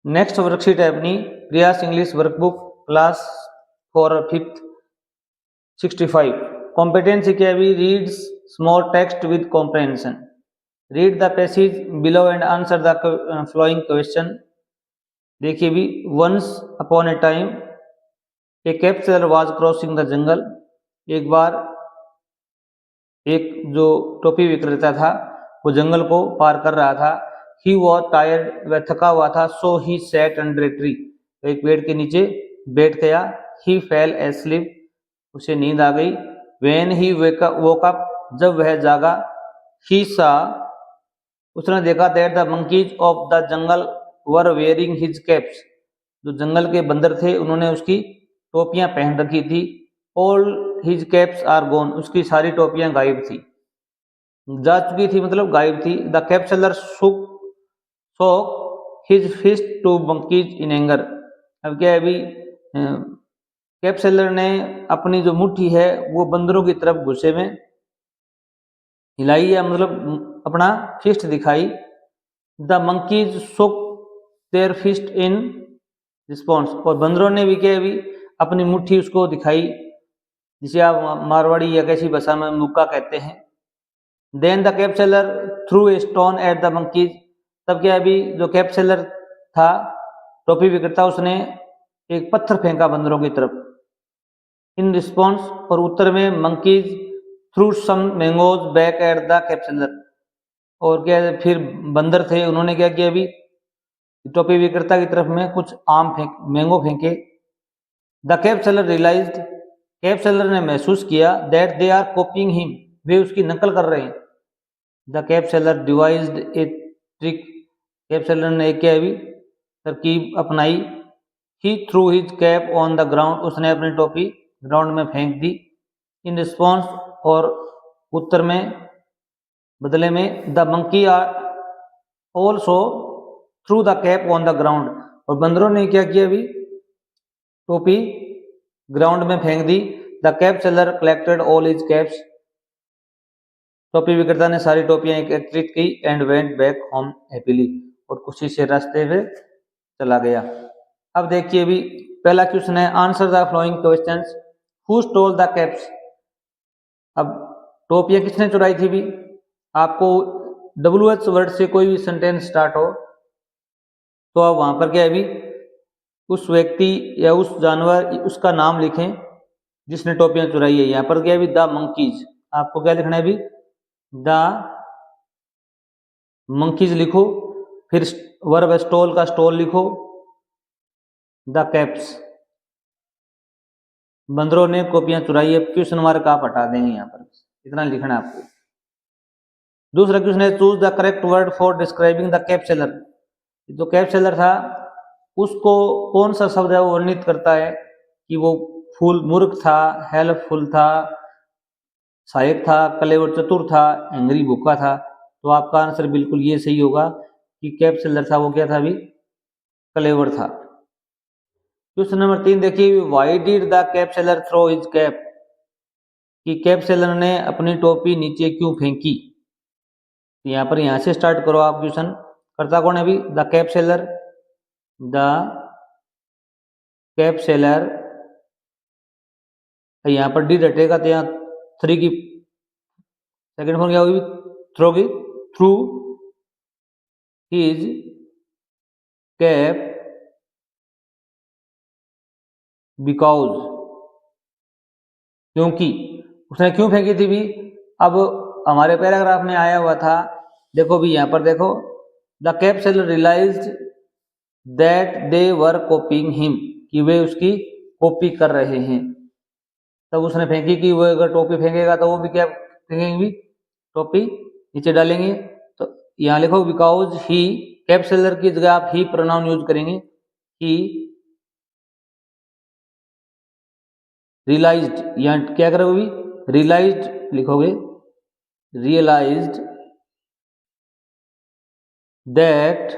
Next worksheet है अपनी प्रयास English workbook class 4 5th 65 competency क्या है? Reads small text with comprehension, read the passage below and answer the following question. देखिए भी, once upon a time a capture was crossing the jungle, एक बार एक जो टोपी विक्रेता था वो जंगल को पार कर रहा था। ही वॉज टायर्ड, वह थका हुआ था। So he sat under a tree, एक पेड़ के नीचे बैठ गया। ही फेल एस्लीप, उसे नींद आ गई। व्हेन ही वोक अप, जब वह जागा। ही सा, उसने देखा that the monkeys of the jungle were wearing his caps, जो जंगल के बंदर थे उन्होंने उसकी टोपियां पहन रखी थी। All his caps are gone, उसकी सारी टोपियां गायब थी, जा चुकी थी मतलब गायब थी। The cap seller showed his fist to monkeys in anger, अब क्या है अभी कैप्सलर ने अपनी जो मुट्ठी है वो बंदरों की तरफ गुस्से में हिलाई, या मतलब अपना फिस्ट दिखाई। द मंकीज सुक देयर फिस्ट इन रिस्पॉन्स, और बंदरों ने भी क्या अभी अपनी मुट्ठी उसको दिखाई, जिसे आप मारवाड़ी या कैसी भाषा में मुक्का कहते हैं। Then the cap seller threw a stone at the monkeys, तब क्या अभी जो कैप्सलर था टोपी विक्रेता, उसने एक पत्थर फेंका बंदरों की तरफ। इन रिस्पॉन्स, और उत्तर में monkeys threw some mangoes back at the cap seller, और क्या फिर बंदर थे उन्होंने क्या किया अभी टोपी विक्रेता की तरफ में कुछ मैंगो फेंके। द कैप्सलर रियलाइज्ड, कैप्सलर ने महसूस किया that they are copying him, वे उसकी नकल कर रहे हैं। The cap seller devised a trick, cap seller ने क्या अभी तरकीब अपनाई। He threw his cap on the ground, उसने अपनी टोपी ग्राउंड में फेंक दी। इन रिस्पॉन्स, और उत्तर में बदले में the monkey also through the cap on the ground, और बंदरों ने क्या किया अभी टोपी ग्राउंड में फेंक दी। The cap seller collected all his caps, टोपी विक्रेता ने सारी टोपियां एकत्रित की। And went back home happily, और खुशी से रास्ते में चला गया। अब देखिए अभी पहला क्वेश्चन है answer the flowing questions. Who stole the caps, अब टोपियां किसने चुराई थी भी, आपको WH वर्ड से कोई भी सेंटेंस स्टार्ट हो तो आप वहां पर क्या है अभी उस व्यक्ति या उस जानवर उसका नाम लिखें जिसने टोपियां चुराई है। यहाँ पर क्या है अभी द मंकीज, आपको क्या लिखना है अभी द मंकीज लिखो, फिर वर्ब स्टोल का स्टोल लिखो, द कैप्स, बंदरों ने कॉपियां चुराई है। क्वेश्चन मार्क आप हटा देंगे, यहाँ पर इतना लिखना है आपको। दूसरा क्वेश्चन है choose the correct word for describing the cap seller, जो कैप्सलर था उसको कौन सा शब्द है वो वर्णित करता है कि वो फूल मूर्ख था, हेल्पफुल था, सहायक था, कलेवर चतुर था, एंग्री भूखा था। तो आपका आंसर बिल्कुल ये सही होगा कि कैप्सलर था वो क्या था अभी कलेवर था। क्वेश्चन नंबर 3 देखिए why did the cap seller throw his cap, कि कैप्सलर ने अपनी टोपी नीचे क्यों फेंकी। यहाँ से स्टार्ट करो आप क्वेश्चन। करता कौन है अभी द कैप्सलर, द कैप्सलर, यहाँ पर डी रटेगा तो यहाँ 3 की सेकंड फॉर्म क्या होगी थ्रो की, थ्रू हिज कैप बिकॉज, क्योंकि उसने क्यों फेंकी थी भी। अब हमारे पैराग्राफ में आया हुआ था, देखो भी यहाँ पर देखो the cap seller realised that they were copying him, कि वे उसकी कॉपी कर रहे हैं। तब उसने फेंकी कि वो अगर टोपी फेंकेगा तो वो भी क्या फेंकेंगे भी टोपी नीचे डालेंगे। तो यहाँ लिखो बिकॉज ही, कैप्सलर की जगह आप ही प्रोनाउन यूज करेंगे। ही रियलाइज्ड, यहाँ क्या करोगे भी रियलाइज्ड लिखोगे, रियलाइज्ड दैट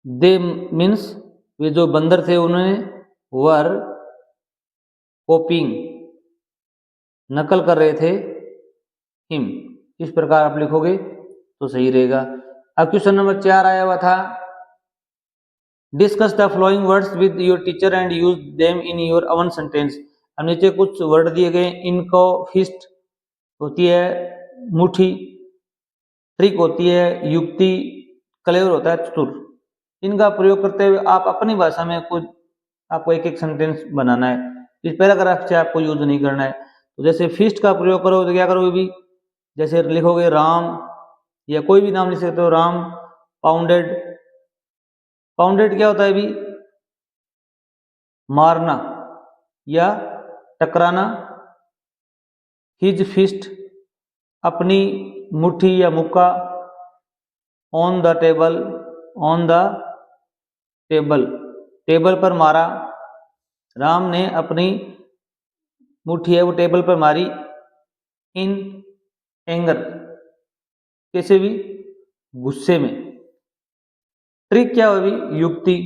दे मीन्स वे जो बंदर थे उन्होंने वर कॉपिंग नकल कर रहे थे हिम, इस प्रकार आप लिखोगे तो सही रहेगा। अब क्वेश्चन नंबर 4 आया हुआ था, discuss the flowing words with your teacher and use them in your oven sentence. अब नीचे कुछ वर्ड दिए गए, इनको फिस्ट होती है मुट्ठी, ट्रिक होती है युक्ति, क्लेवर होता है चतुर। इनका प्रयोग करते हुए आप अपनी भाषा में कुछ आपको एक एक सेंटेंस बनाना है। इस पैराग्राफ से आपको यूज नहीं करना है। तो जैसे फिस्ट का प्रयोग करो तो क्या करोगे भी, जैसे लिखोगे राम, या कोई भी नाम लिख सकते हो, राम पाउंडेड। पाउंडेड क्या होता है भी, मारना या टकराना। हिज फिस्ट अपनी मुट्ठी या मुक्का। On the table, on the table, table पर मारा। राम ने अपनी मुट्ठी है वो टेबल पर मारी। इन एंगर, कैसे भी, गुस्से में। ट्रिक क्या होगी, युक्ति।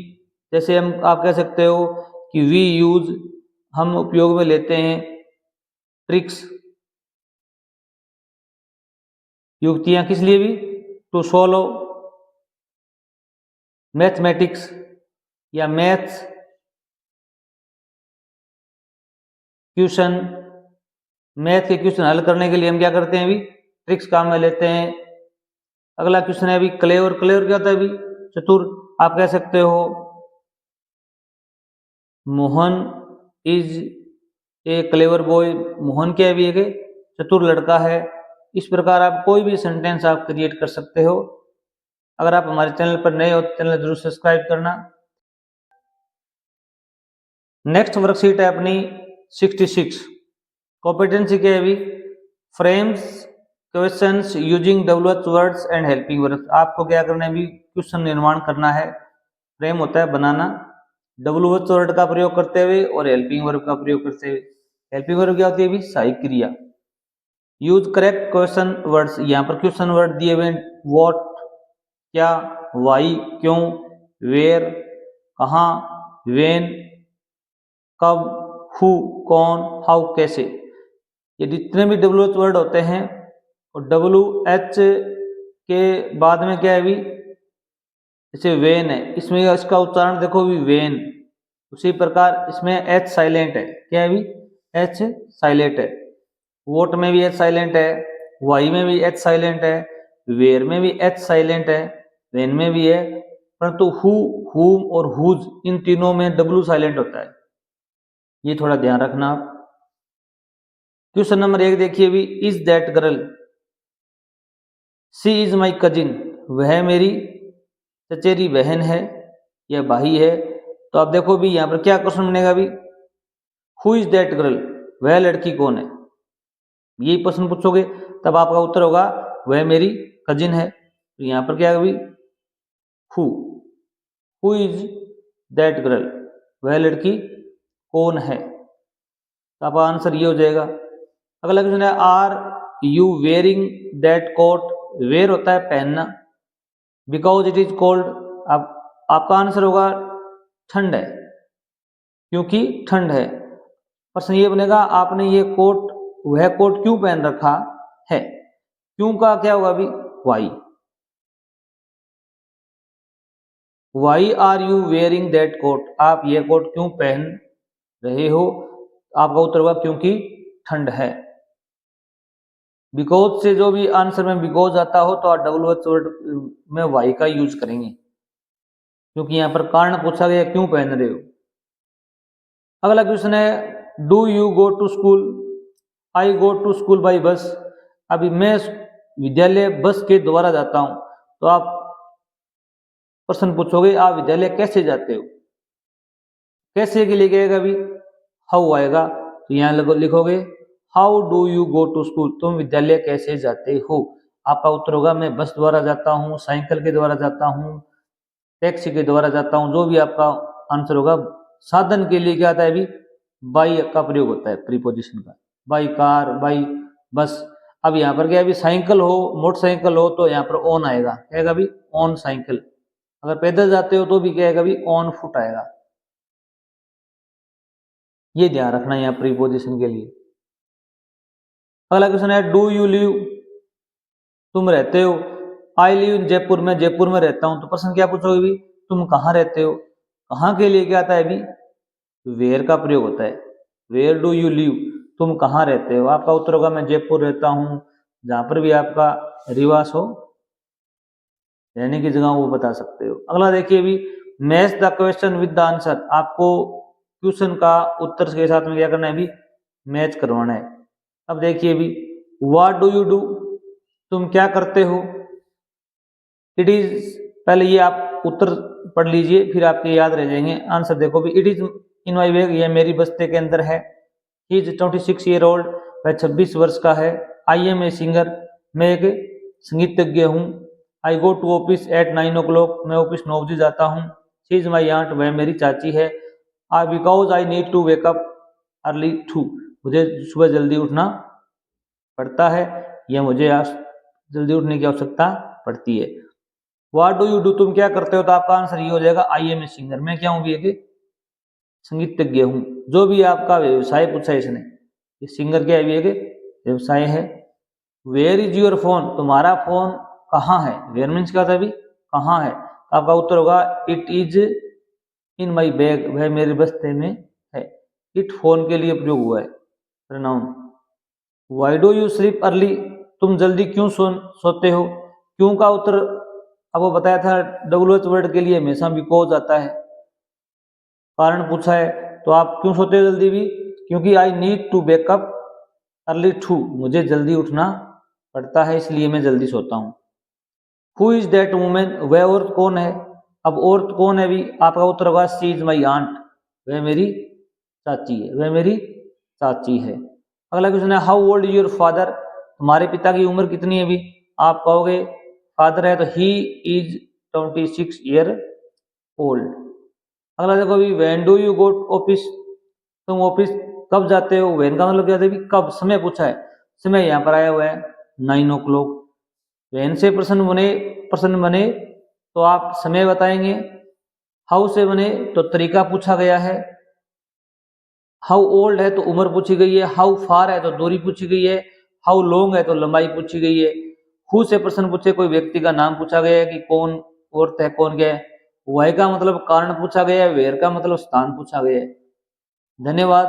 जैसे हम आप कह सकते हो कि वी यूज, हम उपयोग में लेते हैं ट्रिक्स, युक्तियां किस लिए भी, टू सोल्व मैथमेटिक्स या मैथ्स क्वेश्चन। मैथ के क्वेश्चन हल करने के लिए हम क्या करते हैं अभी, ट्रिक्स काम में लेते हैं। अगला क्वेश्चन है अभी क्लेवर। क्लेवर क्या होता है अभी, चतुर। आप कह सकते हो Mohan is a clever boy. Mohan क्या है भी, एक चतुर लड़का है। इस प्रकार आप कोई भी सेंटेंस आप क्रिएट कर सकते हो। अगर आप हमारे चैनल पर नए हो तो चैनल जरूर सब्सक्राइब करना। नेक्स्ट वर्कशीट है अपनी 66। कॉम्पिटेंसी क्या है अभी, frames questions using WH words and helping words. आपको क्या करना है अभी, क्वेश्चन निर्माण करना है। फ्रेम होता है बनाना, डब्ल्यूएच वर्ड का प्रयोग करते हुए और हेल्पिंग वर्ब का प्रयोग करते हुए। हेल्पिंग वर्ब क्या होती है अभी, सहायक क्रिया। यूज करेक्ट क्वेश्चन वर्ड्स, यहाँ पर क्वेश्चन वर्ड दिए हुए, व्हाट क्या, वाई क्यों, वेयर कहाँ, व्हेन कब, हु कौन, हाउ कैसे। ये जितने भी डब्ल्यू एच वर्ड होते हैं, और डब्ल्यू एच के बाद में क्या है भी, जैसे वेन है, इसमें इसका उच्चारण देखो भी वेन। उसी प्रकार इसमें एच साइलेंट है, क्या है भी, एच साइलेंट है। वोट में भी एच साइलेंट है, वाई में भी एच साइलेंट है, वेयर में भी एच साइलेंट है, वेन में भी है। परंतु हु, हुम और हुज, इन तीनों में डब्ल्यू साइलेंट होता है। ये थोड़ा ध्यान रखना आप। क्वेश्चन नंबर 1 देखिए भी, is that girl, she is my cousin, वह मेरी चचेरी बहन है या भाई है। तो आप देखो भी यहाँ पर क्या क्वेश्चन बनेगा भी, हु इज दैट गर्ल, वह लड़की कौन है। यही प्रश्न पूछोगे तब आपका उत्तर होगा वह मेरी कजिन है। तो यहाँ पर क्या है भी, हु इज दैट गर्ल, वह लड़की कौन है। तो आपका आंसर ये हो जाएगा। अगला क्वेश्चन है, are you wearing that coat, wear होता है पहनना, बिकॉज इट इज कोल्ड। अब आपका आंसर होगा ठंड है, क्योंकि ठंड है। प्रश्न ये बनेगा, आपने ये कोट, वह कोट क्यों पहन रखा है। क्यों का क्या होगा अभी, why. Why are you wearing that coat, आप ये कोट क्यों पहन रहे हो। आपका उत्तर होगा क्योंकि ठंड है। बिकॉज से जो भी आंसर में बिकॉज आता हो तो आप डब्ल्यू एच वर्ड में वाई का यूज करेंगे, क्योंकि यहां पर कारण पूछा गया क्यों पहन रहे हो। अगला क्वेश्चन है, do you go to school, I go to school by bus. अभी मैं विद्यालय बस के द्वारा जाता हूं। तो आप प्रश्न पूछोगे आप विद्यालय कैसे जाते हो, कैसे के लिए कहेगा अभी, हाउ आएगा। तो यहाँ लिखोगे how do you go to school, तुम विद्यालय कैसे जाते हो। आपका उत्तर होगा मैं बस द्वारा जाता हूँ, साइकिल के द्वारा जाता हूँ, टैक्सी के द्वारा जाता हूँ। जो भी आपका आंसर होगा। साधन के लिए क्या आता है अभी, बाई का प्रयोग होता है प्रीपोजिशन का, बाई कार, बाई बस। अब यहाँ पर क्या है अभी, साइकिल हो, मोटरसाइकिल हो तो यहाँ पर ऑन आएगा, क्या आएगा अभी, ऑन साइकिल। अगर पैदल जाते हो तो भी क्या आएगा अभी, ऑन फुट आएगा। ये ध्यान रखना यहाँ प्रीपोजिशन के लिए। अगला क्वेश्चन है, डू यू लिव, तुम रहते हो। आई लिव इन जयपुर, मैं जयपुर में रहता हूँ, तो प्रश्न क्या पूछोगे भी, तुम कहाँ रहते हो। कहाँ के लिए क्या आता है अभी, वेयर का प्रयोग होता है, वेयर डू यू लिव, तुम कहाँ रहते हो। आपका उत्तर होगा मैं जयपुर रहता हूँ, जहां पर भी आपका रिवास हो, रहने की जगह वो बता सकते हो। अगला देखिए भी, match the question with the answer, आपको क्वेश्चन का उत्तर के साथ में क्या करना है भी, मैच करवाना है। अब देखिए भी, व्हाट डू यू डू, तुम क्या करते हो। इट इज, पहले ये आप उत्तर पढ़ लीजिए फिर आपके याद रह जाएंगे। आंसर देखो भी, it is in my bag, ये मेरी बस्ते के अंदर है। ही इज 26 ईयर ओल्ड, वह 26 वर्ष का है। आई एम ए सिंगर, मैं एक संगीतज्ञ हूँ। I go to office at 9 o'clock, मैं ऑफिस 9 बजे जाता हूँ। शी इज माई आंट, वह मेरी चाची है। Because I need to wake up early to, मुझे सुबह जल्दी उठना पड़ता है, या मुझे आज जल्दी उठने की आवश्यकता पड़ती है। व्हाट डू यू डू, तुम क्या करते हो, तो आपका आंसर ये हो जाएगा आई एम ए सिंगर, मैं क्या हूँ भी एक संगीतज्ञ हूँ। जो भी आपका व्यवसाय पूछा है इसने, ये सिंगर क्या है भी एक व्यवसाय है। वेयर इज योर फोन, तुम्हारा फोन कहाँ है। वेयर मीन्स क्या था भी, कहाँ है। तो आपका उत्तर होगा it is in my bag, वह मेरे बस्ते में है। इट फोन के लिए प्रयोग हुआ है, pronoun. Why do you sleep early, तुम जल्दी क्यों सोते हो। क्यों का उत्तर आपको बताया था, डब्ल्यूएच वर्ड के लिए हमेशा बिकॉज आता है। कारण पूछा है तो आप क्यों सोते हो जल्दी भी, क्योंकि I need to wake up early to, मुझे जल्दी उठना पड़ता है इसलिए मैं जल्दी सोता हूँ। हु इज दैट वुमेन, वह औरत कौन है। अब औरत कौन है भी, आपका उत्तर होगा शी इज माई आंट, वह मेरी चाची है, वह मेरी चाची है। अगला क्वेश्चन है, how old is your father, तुम्हारे पिता की उम्र कितनी है भी। आप कहोगे फादर है तो ही इज 26 ईयर ओल्ड। अगला देखो अभी, when do you go office, तुम ऑफिस कब जाते हो। व्हेन का मतलब क्या था, कब, समय पूछा है, समय यहाँ पर आया हुआ है 9 o'clock। व्हेन से प्रश्न बने तो आप समय बताएंगे। हाउ से बने तो तरीका पूछा गया है। हाउ ओल्ड है तो उम्र पूछी गई है। हाउ फार है तो दूरी पूछी गई है। हाउ लॉन्ग है तो लंबाई पूछी गई है। हु से प्रश्न पूछे, कोई व्यक्ति का नाम पूछा गया है कि कौन औरत है, कौन क्या है। वाई का मतलब कारण पूछा गया है। वेयर का मतलब स्थान पूछा गया है। धन्यवाद।